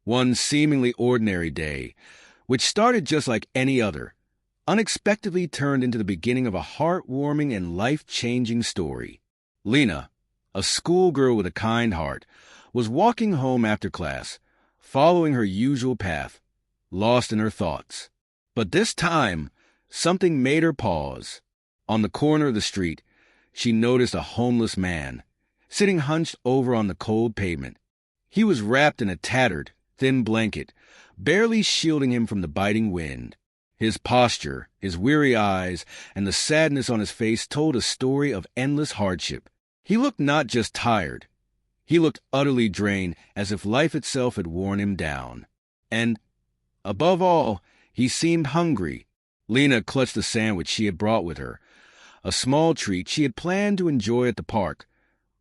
One seemingly ordinary day, which started just like any other, unexpectedly turned into the beginning of a heartwarming and life-changing story. Lena, a schoolgirl with a kind heart, was walking home after class, following her usual path, lost in her thoughts. But this time, something made her pause. On the corner of the street, she noticed a homeless man, sitting hunched over on the cold pavement. He was wrapped in a tattered, thin blanket, barely shielding him from the biting wind. His posture, his weary eyes, and the sadness on his face told a story of endless hardship. He looked not just tired. He looked utterly drained, as if life itself had worn him down. And, above all, he seemed hungry. Lena clutched the sandwich she had brought with her, a small treat she had planned to enjoy at the park,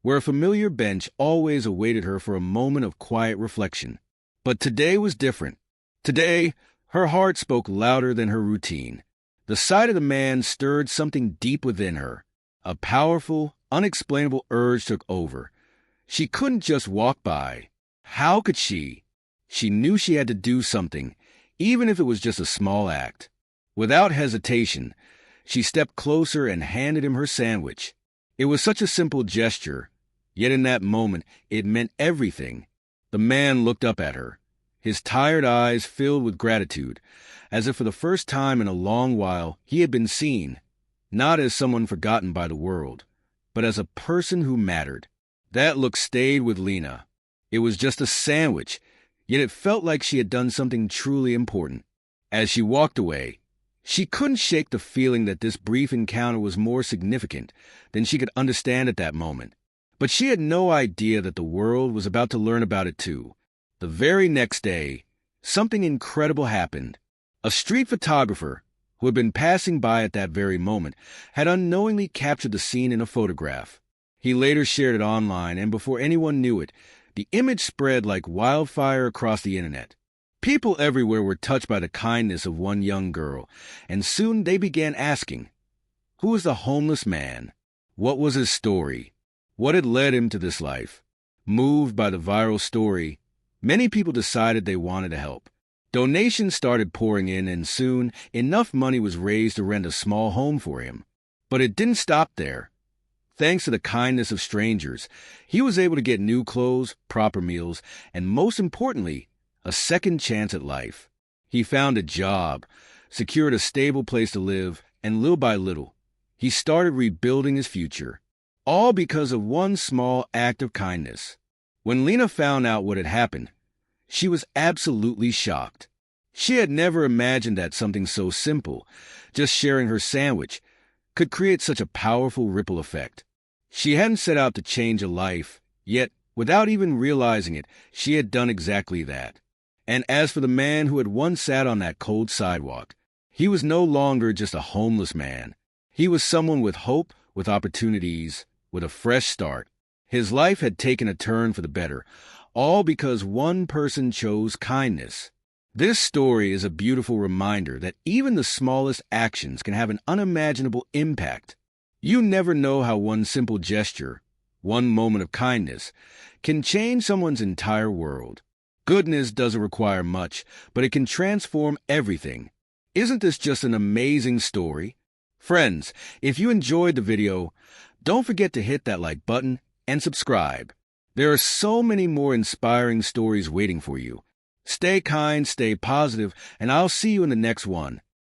where a familiar bench always awaited her for a moment of quiet reflection. But today was different. Today, her heart spoke louder than her routine. The sight of the man stirred something deep within her. A powerful, unexplainable urge took over. She couldn't just walk by. How could she? She knew she had to do something, even if it was just a small act. Without hesitation, she stepped closer and handed him her sandwich. It was such a simple gesture, yet in that moment it meant everything. The man looked up at her, his tired eyes filled with gratitude, as if for the first time in a long while he had been seen, not as someone forgotten by the world, but as a person who mattered. That look stayed with Lena. It was just a sandwich, yet it felt like she had done something truly important. As she walked away, she couldn't shake the feeling that this brief encounter was more significant than she could understand at that moment. But she had no idea that the world was about to learn about it too. The very next day, something incredible happened. A street photographer, who had been passing by at that very moment, had unknowingly captured the scene in a photograph. He later shared it online, and before anyone knew it, the image spread like wildfire across the internet. People everywhere were touched by the kindness of one young girl, and soon they began asking, who was the homeless man? What was his story? What had led him to this life? Moved by the viral story, many people decided they wanted to help. Donations started pouring in, and soon enough money was raised to rent a small home for him. But it didn't stop there. Thanks to the kindness of strangers, he was able to get new clothes, proper meals, and most importantly, a second chance at life. He found a job, secured a stable place to live, and little by little, he started rebuilding his future. All because of one small act of kindness. When Lena found out what had happened, she was absolutely shocked. She had never imagined that something so simple, just sharing her sandwich, could create such a powerful ripple effect. She hadn't set out to change a life, yet, without even realizing it, she had done exactly that. And as for the man who had once sat on that cold sidewalk, he was no longer just a homeless man. He was someone with hope, with opportunities, with a fresh start. His life had taken a turn for the better, all because one person chose kindness. This story is a beautiful reminder that even the smallest actions can have an unimaginable impact. You never know how one simple gesture, one moment of kindness, can change someone's entire world. Goodness doesn't require much, but it can transform everything. Isn't this just an amazing story? Friends, if you enjoyed the video, don't forget to hit that like button and subscribe. There are so many more inspiring stories waiting for you. Stay kind, stay positive, and I'll see you in the next one.